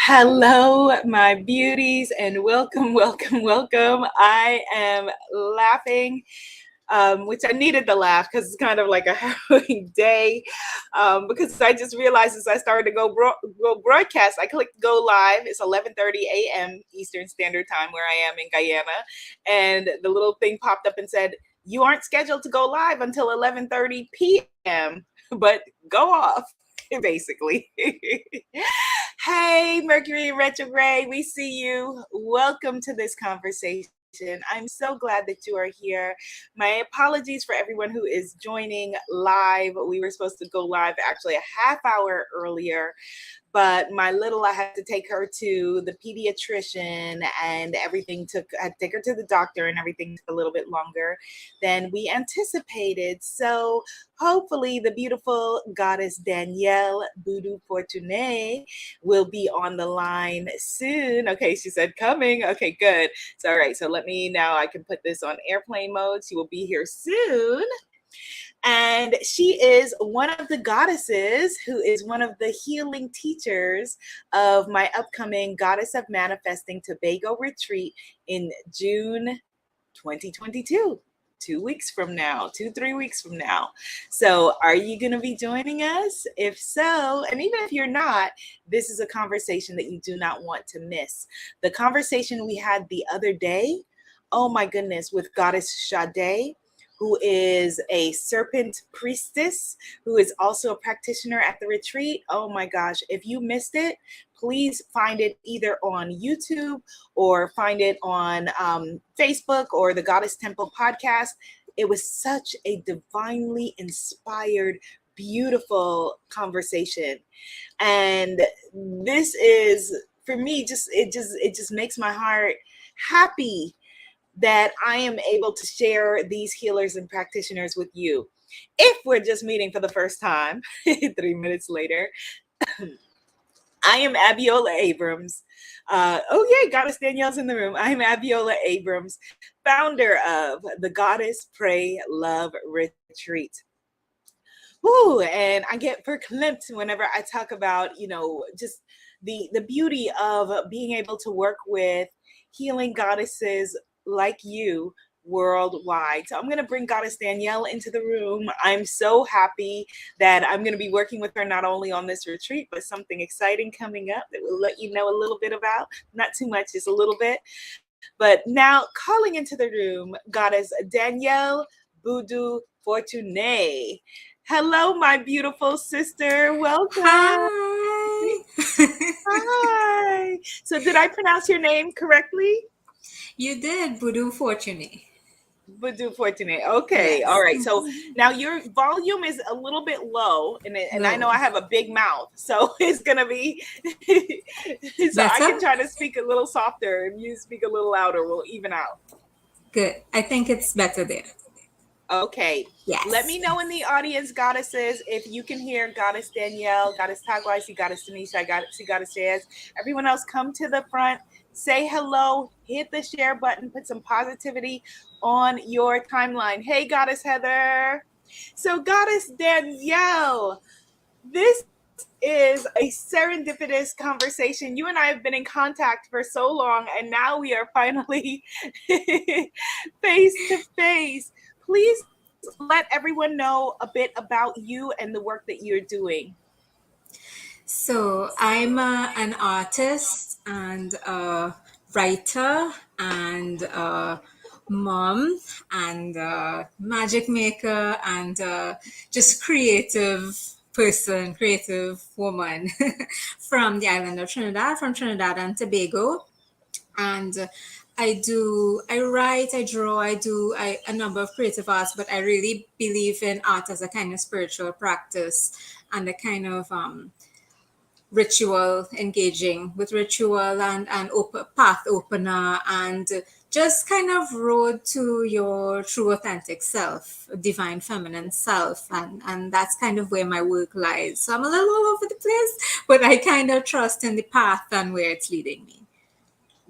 Hello, my beauties, and welcome, welcome, welcome. I am laughing, which I needed to laugh because it's kind of like a harrowing day. Because I just realized as I started to go broadcast, I clicked go live. It's 11:30 a.m. Eastern Standard Time where I am in Guyana, and the little thing popped up and said, "You aren't scheduled to go live until 11:30 p.m." But go off, basically. Hey, Mercury in retrograde, we see you. Welcome to this conversation. I'm so glad that you are here. My apologies for everyone who is joining live. We were supposed to go live actually a half hour earlier, but I had to take her to the pediatrician and I had to take her to the doctor and everything took a little bit longer than we anticipated. So hopefully the beautiful goddess Danielle Boodoo Fortuné will be on the line soon. Okay, she said coming. Okay, good. So all right, so I can put this on airplane mode. She will be here soon. And she is one of the goddesses who is one of the healing teachers of my upcoming Goddess of Manifesting Tobago retreat in June 2022. 2 weeks from now, 3 weeks from now. So, are you going to be joining us? If so, and even if you're not, this is a conversation that you do not want to miss. The conversation we had the other day, oh my goodness, with Goddess Sade, who is a serpent priestess, who is also a practitioner at the retreat. Oh my gosh, if you missed it, please find it either on YouTube or find it on Facebook or the Goddess Temple podcast. It was such a divinely inspired, beautiful conversation. And this is, for me, it just makes my heart happy that I am able to share these healers and practitioners with you. If we're just meeting for the first time, 3 minutes later, I am Abiola Abrams. Oh, yay, Goddess Danielle's in the room. I'm Abiola Abrams, founder of the Goddess Pray Love Retreat. Ooh, and I get verklempt whenever I talk about, just the beauty of being able to work with healing goddesses like you worldwide. So I'm going to bring Goddess Danielle into the room. I'm so happy that I'm going to be working with her not only on this retreat, but something exciting coming up that we'll let you know a little bit about. Not too much, just a little bit. But now calling into the room, Goddess Danielle Boodoo Fortuné. Hello, my beautiful sister. Welcome. Hi. Hi. So did I pronounce your name correctly? You did, Boodoo Fortuné. Boodoo Fortuné. Okay. Yes. All right. So now your volume is a little bit low, and I know Low. I have a big mouth, so it's gonna be so I can Better? try to speak a little softer and you speak a little louder. We'll even out. Good. I think it's better there. Okay. Let Yes. me know in the audience, goddesses, if you can hear Goddess Danielle, Goddess Tagwai, Goddess Tanisha, Goddess Jazz. Everyone else, come to the front, say hello, hit the share button, put some positivity on your timeline. Hey, Goddess Heather. So, Goddess Danielle, this is a serendipitous conversation. You and I have been in contact for so long, and now we are finally face to face. Please let everyone know a bit about you and the work that you're doing. So I'm an artist and a writer and a mom and a magic maker and just creative person, creative woman from the island of Trinidad, from Trinidad and Tobago. And I write, I draw, a number of creative arts, but I really believe in art as a kind of spiritual practice and a kind of ritual, engaging with ritual and open, path opener, and just kind of road to your true authentic self, divine feminine self. And that's kind of where my work lies. So I'm a little all over the place, but I kind of trust in the path and where it's leading me.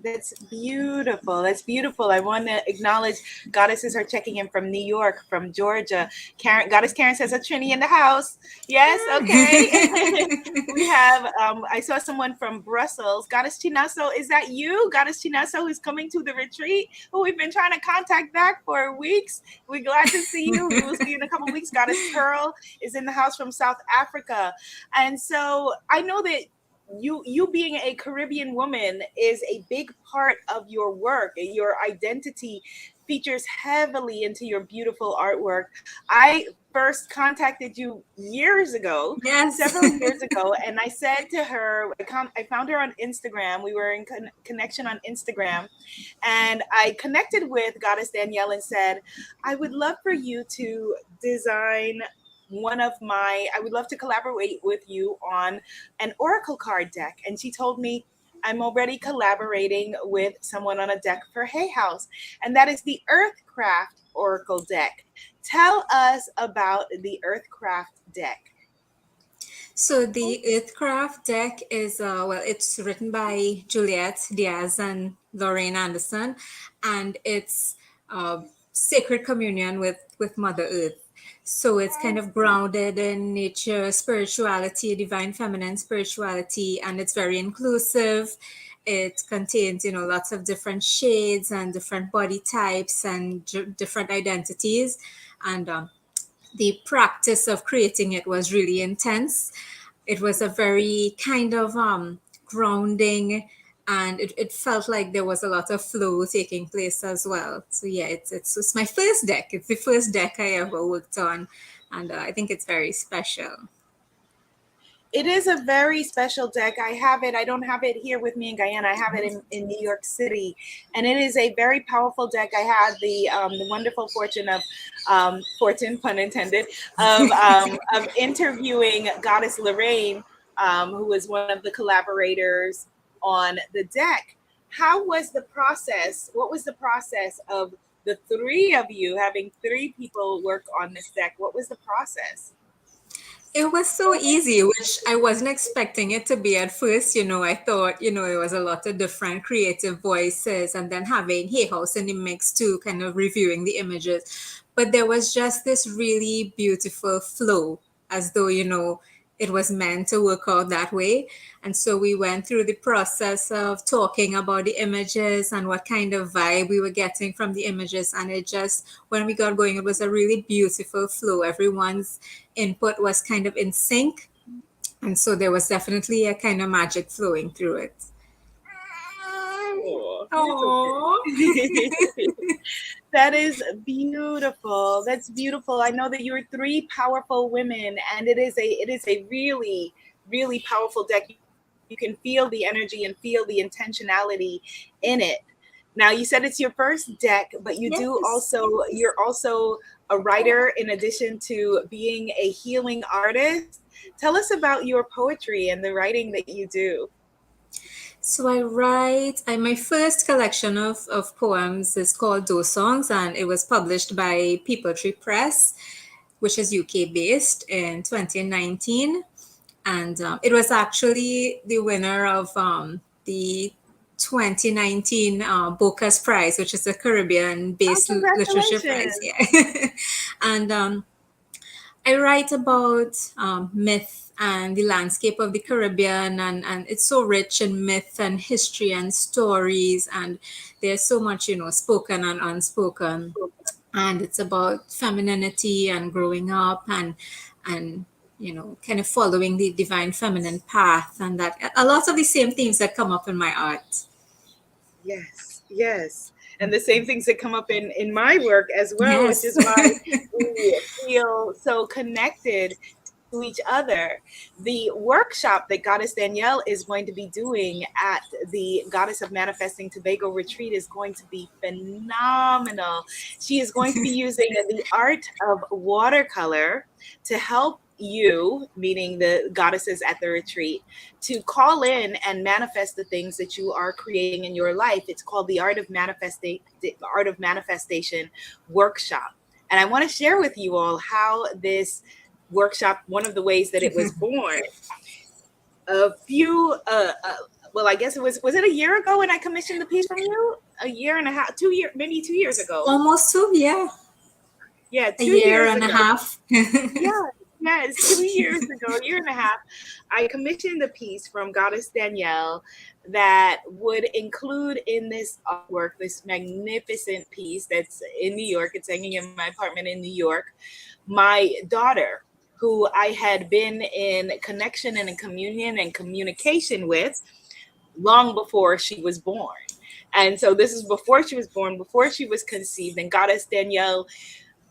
That's beautiful. That's beautiful. I want to acknowledge goddesses are checking in from New York, from Georgia. Karen, Goddess Karen says a Trini in the house. Yes, okay. We have I saw someone from Brussels. Goddess Chinaso, is that you? Goddess Chinaso who's coming to the retreat, who we've been trying to contact back for weeks. We're glad to see you. We will see you in a couple of weeks. Goddess Pearl is in the house from South Africa. And so I know that you being a Caribbean woman is a big part of your work. Your identity features heavily into your beautiful artwork. I first contacted you years ago, Yes. several years ago, and I said to her, I found her on Instagram. We were in connection on Instagram, and I connected with Goddess Danielle and said, I would love for you to design I would love to collaborate with you on an oracle card deck. And she told me, I'm already collaborating with someone on a deck for Hay House, and that is the Earthcraft Oracle deck. Tell us about the Earthcraft deck. So the Earthcraft deck is it's written by Juliet Diaz and Lorraine Anderson, and it's sacred communion with Mother Earth. So it's kind of grounded in nature, spirituality, divine feminine spirituality, and it's very inclusive. It contains, lots of different shades and different body types and different identities, and the practice of creating it was really intense. It was a very kind of grounding, and it felt like there was a lot of flow taking place as well. So yeah, it's my first deck. It's the first deck I ever worked on, and I think it's very special. It is a very special deck. I have it. I don't have it here with me in Guyana. I have it in New York City, and it is a very powerful deck. I had the wonderful fortune of fortune, pun intended, of interviewing Goddess Lorraine, who was one of the collaborators on the deck. How was the process? What was the process of the three of you having three people work on this deck? What was the process? It was so easy, which I wasn't expecting it to be at first. I thought, it was a lot of different creative voices and then having Hay House in the mix too, kind of reviewing the images. But there was just this really beautiful flow, as though, it was meant to work out that way. And so we went through the process of talking about the images and what kind of vibe we were getting from the images. And it just, when we got going, it was a really beautiful flow. Everyone's input was kind of in sync. And so there was definitely a kind of magic flowing through it. Oh, that is beautiful. That's beautiful. I know that you're three powerful women, and it is a really, really powerful deck. You can feel the energy and feel the intentionality in it. Now, you said it's your first deck, but you're also a writer in addition to being a healing artist. Tell us about your poetry and the writing that you do. So my first collection of poems is called Those Songs, and it was published by People Tree Press, which is UK based, in 2019. And it was actually the winner of the 2019 Bocas Prize, which is a Caribbean based literature prize. Congratulations. Yeah. And I write about myth and the landscape of the Caribbean, and it's so rich in myth and history and stories, and there's so much, spoken and unspoken, and it's about femininity and growing up and kind of following the divine feminine path, and that a lot of the same themes that come up in my art. Yes, yes. And the same things that come up in my work as well, which Yes. is why we feel so connected to each other. The workshop that Goddess Danielle is going to be doing at the Goddess of Manifesting Tobago retreat is going to be phenomenal. She is going to be using the art of watercolor to help you, meaning the goddesses at the retreat, to call in and manifest the things that you are creating in your life. It's called the Art of Manifestation workshop. And I want to share with you all how this workshop, one of the ways that it was born. A few well, I guess was it a year ago when I commissioned the piece from you? A year and a half, 2 year, maybe 2 years ago. Almost two, yeah, Yeah, a two year years and a ago. half. Yeah, yes, 2 years ago, a year and a half, I commissioned a piece from Goddess Danielle that would include in this artwork this magnificent piece that's in New York. It's hanging in my apartment in New York. My daughter, who I had been in connection and in communion and communication with long before she was born. And so this is before she was born, before she was conceived, and Goddess Danielle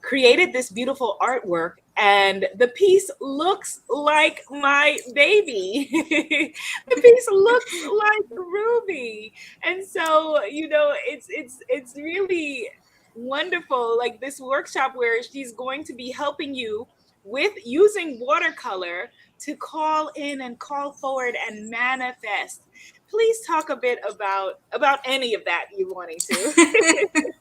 created this beautiful artwork, and the piece looks like my baby. The piece looks like Ruby. And so, it's really wonderful, like this workshop where she's going to be helping you with using watercolor to call in and call forward and manifest. Please talk a bit about any of that you wanting to.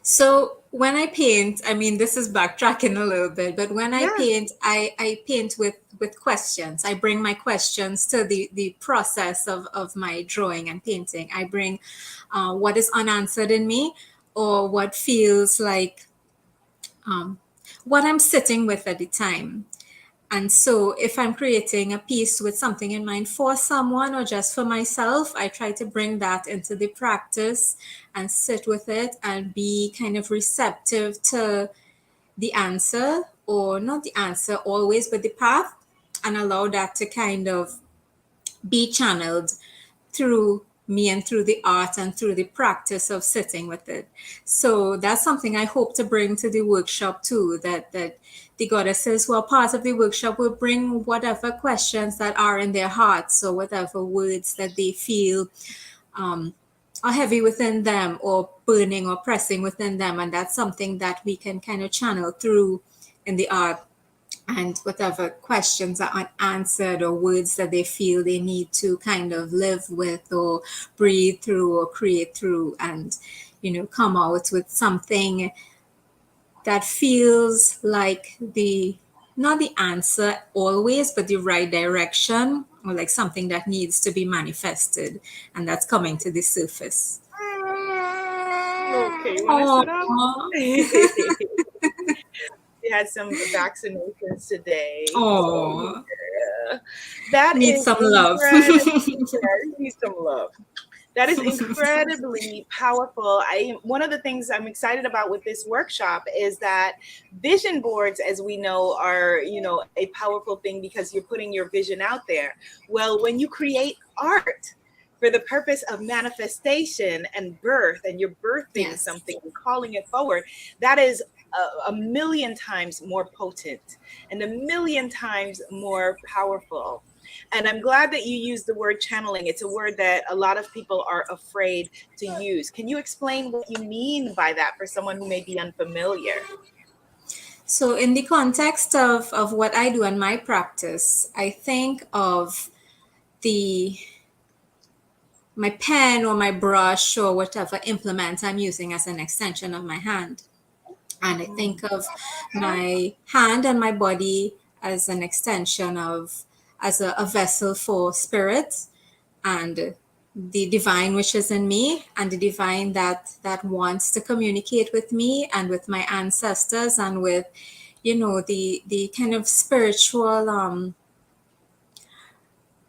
So when I paint, I mean, this is backtracking a little bit, but when I Yeah. paint, I paint with questions. I bring my questions to the process of my drawing and painting. I bring what is unanswered in me, or what feels like um, what I'm sitting with at the time. And so, if I'm creating a piece with something in mind for someone or just for myself, I try to bring that into the practice and sit with it and be kind of receptive to the answer, or not the answer always, but the path, and allow that to kind of be channeled through me and through the art and through the practice of sitting with it. So that's something I hope to bring to the workshop too, that the goddesses who are part of the workshop will bring whatever questions that are in their hearts, or whatever words that they feel um, are heavy within them, or burning or pressing within them. And that's something that we can kind of channel through in the art, and whatever questions are unanswered, or words that they feel they need to kind of live with, or breathe through, or create through, and come out with something that feels like the not the answer always, but the right direction, or like something that needs to be manifested and that's coming to the surface. Okay, you want to sit up? Oh, We had some vaccinations today, so oh, yeah, that need is some love. incredible. Yeah, you need some love. That is incredibly powerful. One of the things I'm excited about with this workshop is that vision boards, as we know, are a powerful thing because you're putting your vision out there. Well, when you create art for the purpose of manifestation and birth, and you're birthing Yes. something and calling it forward, that is a million times more potent and a million times more powerful. And I'm glad that you used the word channeling. It's a word that a lot of people are afraid to use. Can you explain what you mean by that for someone who may be unfamiliar? So, in the context of what I do in my practice, I think of the my pen or my brush or whatever implement I'm using as an extension of my hand. And I think of my hand and my body as an extension of, as a vessel for spirit, and the divine which is in me, and the divine that wants to communicate with me and with my ancestors, and with the kind of spiritual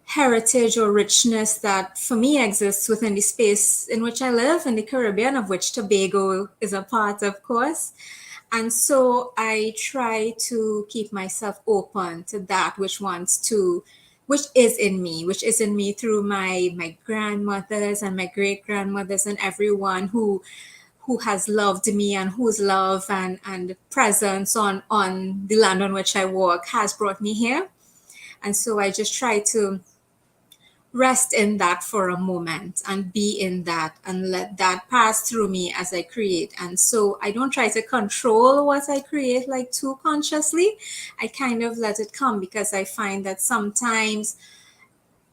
heritage or richness that for me exists within the space in which I live, in the Caribbean, of which Tobago is a part, of course. And so I try to keep myself open to that which is in me, through my grandmothers and my great grandmothers, and everyone who has loved me, and whose love and presence on the land on which I walk has brought me here. And so I just try to rest in that for a moment, and be in that, and let that pass through me as I create. And so I don't try to control what I create like too consciously. I kind of let it come, because I find that sometimes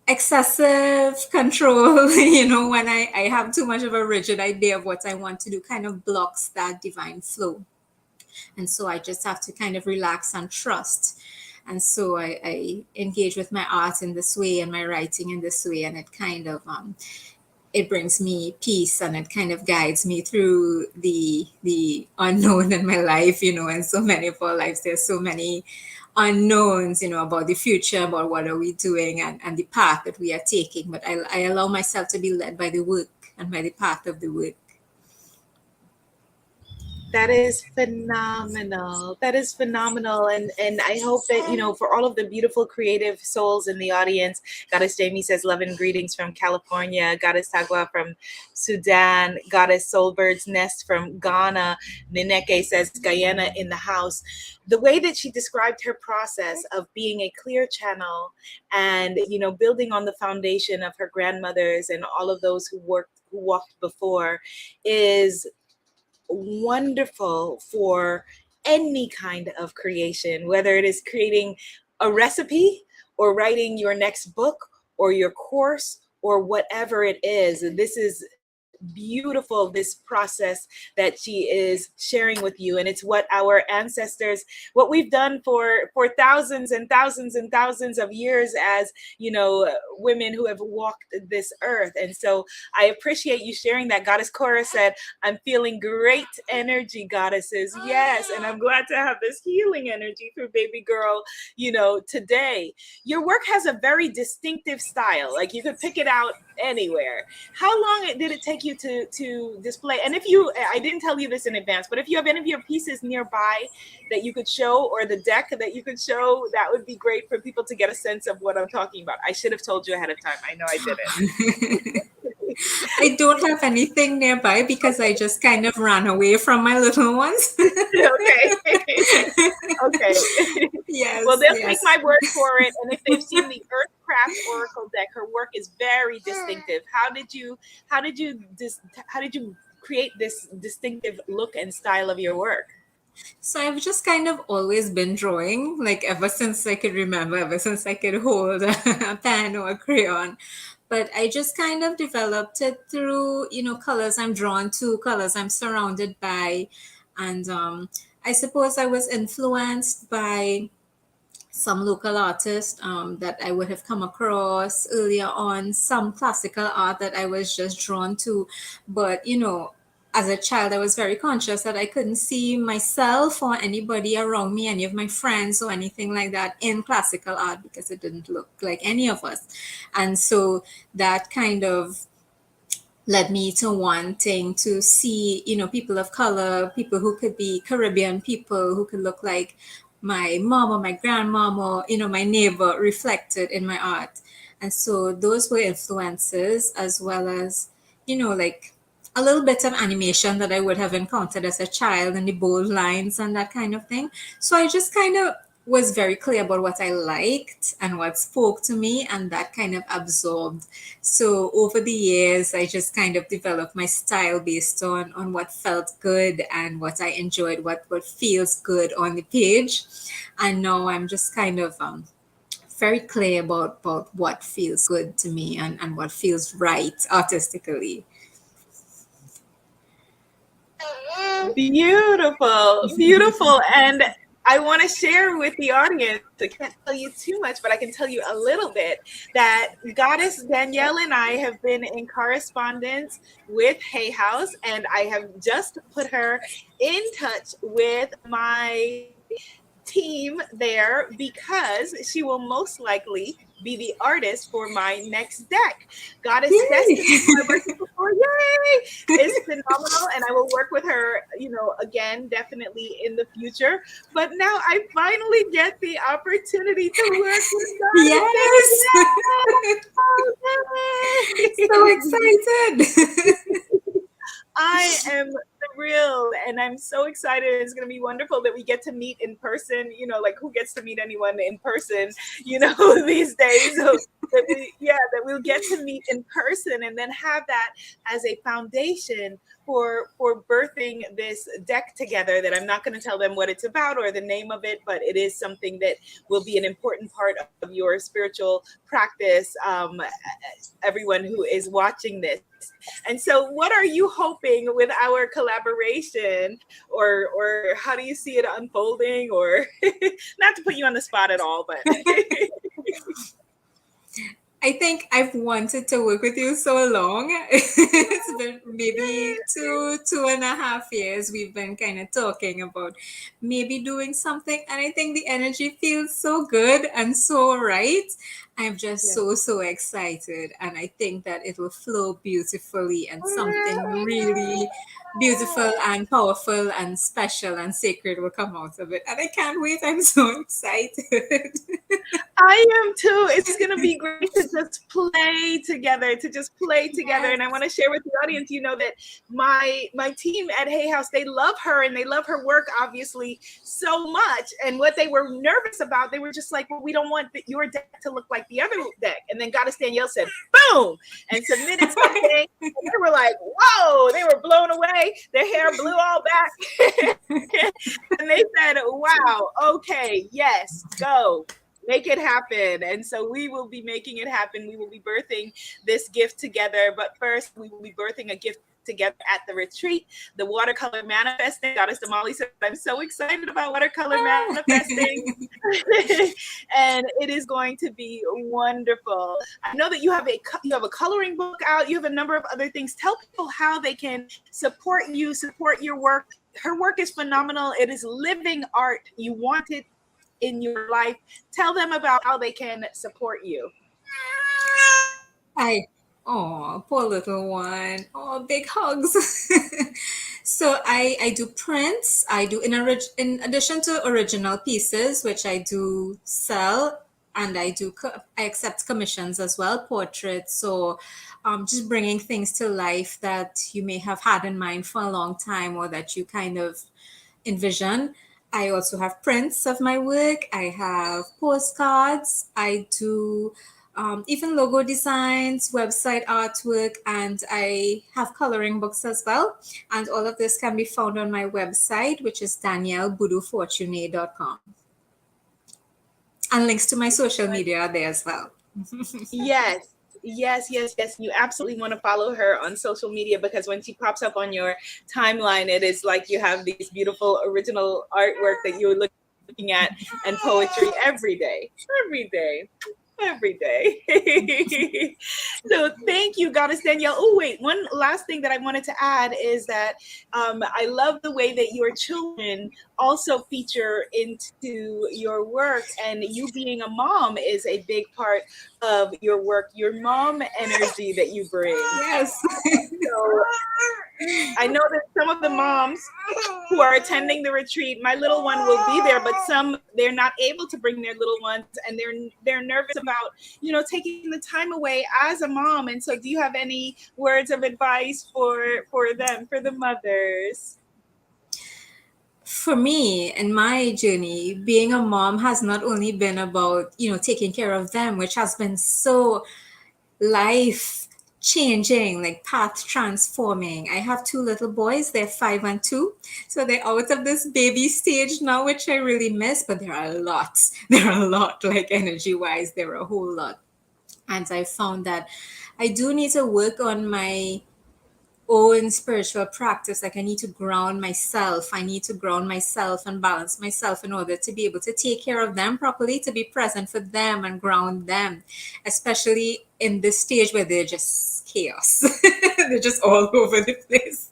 excessive control, when I have too much of a rigid idea of what I want to do, kind of blocks that divine flow. And so I just have to kind of relax and trust And so I engage with my art in this way and my writing in this way, and it kind of it brings me peace, and it kind of guides me through the unknown in my life, and so many of our lives, there's so many unknowns, about the future, about what are we doing, and the path that we are taking. But I allow myself to be led by the work and by the path of the work. That is phenomenal. That is phenomenal. And I hope that, for all of the beautiful creative souls in the audience, Goddess Jamie says love and greetings from California, Goddess Tagwa from Sudan, Goddess Soulbird's Nest from Ghana, Nineke says Guyana in the house. The way that she described her process of being a clear channel and, building on the foundation of her grandmothers and all of those who walked before is wonderful for any kind of creation, whether it is creating a recipe or writing your next book or your course or whatever it is. This is beautiful, this process that she is sharing with you, and it's what our ancestors, what we've done for thousands and thousands and thousands of years as women who have walked this earth. And so I appreciate you sharing that. Goddess Cora said, I'm feeling great energy, goddesses. Yes, and I'm glad to have this healing energy through baby girl today. Your work has a very distinctive style, like you could pick it out anywhere. How long did it take you to display? And I didn't tell you this in advance, but if you have any of your pieces nearby that you could show, or the deck that you could show, that would be great for people to get a sense of what I'm talking about. I should have told you ahead of time. I know I didn't. I don't have anything nearby because I just kind of ran away from my little ones. Okay. Okay. Yes. Well, they'll yes. take my word for it. And if they've seen the Earthcraft Oracle deck, her work is very distinctive. How did you create this distinctive look and style of your work? So I've just kind of always been drawing, like ever since I could remember, ever since I could hold a pen or a crayon. But I just kind of developed it through, colors I'm drawn to, colors I'm surrounded by. And I suppose I was influenced by some local artists that I would have come across earlier on, some classical art that I was just drawn to. But, as a child, I was very conscious that I couldn't see myself or anybody around me, any of my friends or anything like that, in classical art because it didn't look like any of us. And so that kind of led me to wanting to see, people of color, people who could be Caribbean people, who could look like my mom or my grandmom or, my neighbor reflected in my art. And so those were influences, as well as, like a little bit of animation that I would have encountered as a child, and the bold lines and that kind of thing. So I just kind of was very clear about what I liked and what spoke to me, and that kind of absorbed. So over the years, I just kind of developed my style based on what felt good and what I enjoyed, what feels good on the page. And now I'm just kind of very clear about what feels good to me and what feels right artistically. Beautiful, beautiful. And I want to share with the audience, I can't tell you too much, but I can tell you a little bit, that Goddess Danielle and I have been in correspondence with Hay House, and I have just put her in touch with my team there because she will most likely be the artist for my next deck. Goddess Destiny, who I worked with before, yay, is phenomenal, and I will work with her, again, definitely in the future. But now I finally get the opportunity to work with Goddess. Yes. So excited. I am thrilled, and I'm so excited. It's going to be wonderful that we get to meet in person. Like, who gets to meet anyone in person, these days? So that we'll get to meet in person and then have that as a foundation for birthing this deck together. That I'm not going to tell them what it's about or the name of it, but it is something that will be an important part of your spiritual practice. Everyone who is watching this. And so, what are you hoping with our collaboration, or how do you see it unfolding? Or not to put you on the spot at all, but I think I've wanted to work with you so long. It's been maybe 2.5 years. We've been kind of talking about maybe doing something, and I think the energy feels so good and so right. I'm just yeah. so excited, and I think that it will flow beautifully and something really beautiful and powerful and special and sacred will come out of it. And I can't wait. I'm so excited. I am too. It's going to be great to just play together, Yes. And I want to share with the audience, that my team at Hay House, they love her and they love her work, obviously, so much. And what they were nervous about, they were just like, well, we don't want your deck to look like the other deck. And then Goddess Danielle said, boom, and submitted something. And they were like, whoa, they were blown away. Their hair blew all back. And they said, wow, okay, yes, go. Make it happen. And so we will be making it happen. We will be birthing this gift together. But first, we will be birthing a gift together at the retreat, the watercolor manifesting. Goddess Damali said, I'm so excited about watercolor manifesting. And it is going to be wonderful. I know that you have a coloring book out. You have a number of other things. Tell people how they can support you, support your work. Her work is phenomenal. It is living art. You want it in your life. Tell them about how they can support you. I, oh, poor little one. Oh, big hugs. So I do prints. I do in addition to original pieces, which I do sell, and I accept commissions as well, portraits. So just bringing things to life that you may have had in mind for a long time, or that you kind of envision. I also have prints of my work. I have postcards. I do even logo designs, website artwork, and I have coloring books as well. And all of this can be found on my website, which is danielleboodoofortune.com. And links to my social media are there as well. Yes. Yes. You absolutely want to follow her on social media, because when she pops up on your timeline, it is like you have these beautiful original artwork that you're looking at, and poetry every day. Every day. So thank you, Goddess Danielle. Oh, wait, one last thing that I wanted to add is that I love the way that your children also feature into your work, and you being a mom is a big part of your work, your mom energy that you bring. Yes. So I know that some of the moms who are attending the retreat, my little one will be there, but some, they're not able to bring their little ones, and they're nervous about, taking the time away as a mom. And so do you have any words of advice for them, for the mothers? For me, in my journey, being a mom has not only been about, taking care of them, which has been so life changing, like path transforming. I have two little boys, they're 5 and 2. So they're out of this baby stage now, which I really miss, but there are a lot. There are a lot, like energy wise, there are a whole lot. And I found that I do need to work on my own spiritual practice. Like I need to ground myself. I need to ground myself and balance myself in order to be able to take care of them properly, to be present for them and ground them, especially in this stage where they're just chaos. They're just all over the place.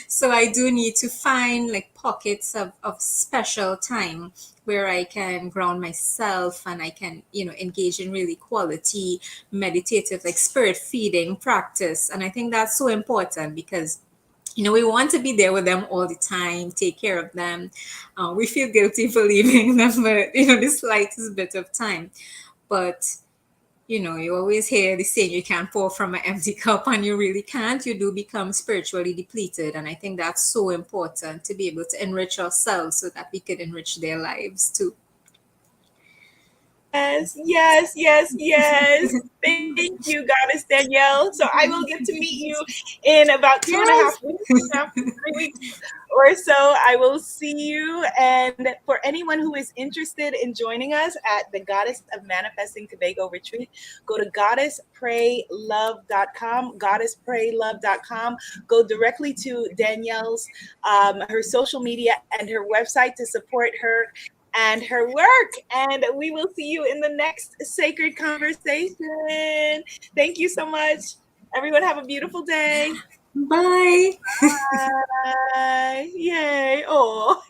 So I do need to find like pockets of special time where I can ground myself and I can, engage in really quality meditative, like spirit feeding practice. And I think that's so important because we want to be there with them all the time, take care of them. We feel guilty for leaving them, but the slightest bit of time. But you always hear the saying, you can't pour from an empty cup, and you really can't. You do become spiritually depleted. And I think that's so important to be able to enrich ourselves so that we could enrich their lives too. Yes, yes, yes. Thank you, Goddess Danielle. So I will get to meet you in about two and a half Yes. weeks, 3 weeks or so. I will see you. And for anyone who is interested in joining us at the Goddess of Manifesting Tobago retreat, go to goddesspraylove.com, goddesspraylove.com. Go directly to Danielle's, her social media and her website to support her and her work. And we will see you in the next sacred conversation. Thank you so much. Everyone, have a beautiful day. Bye. Bye. Yay. Oh.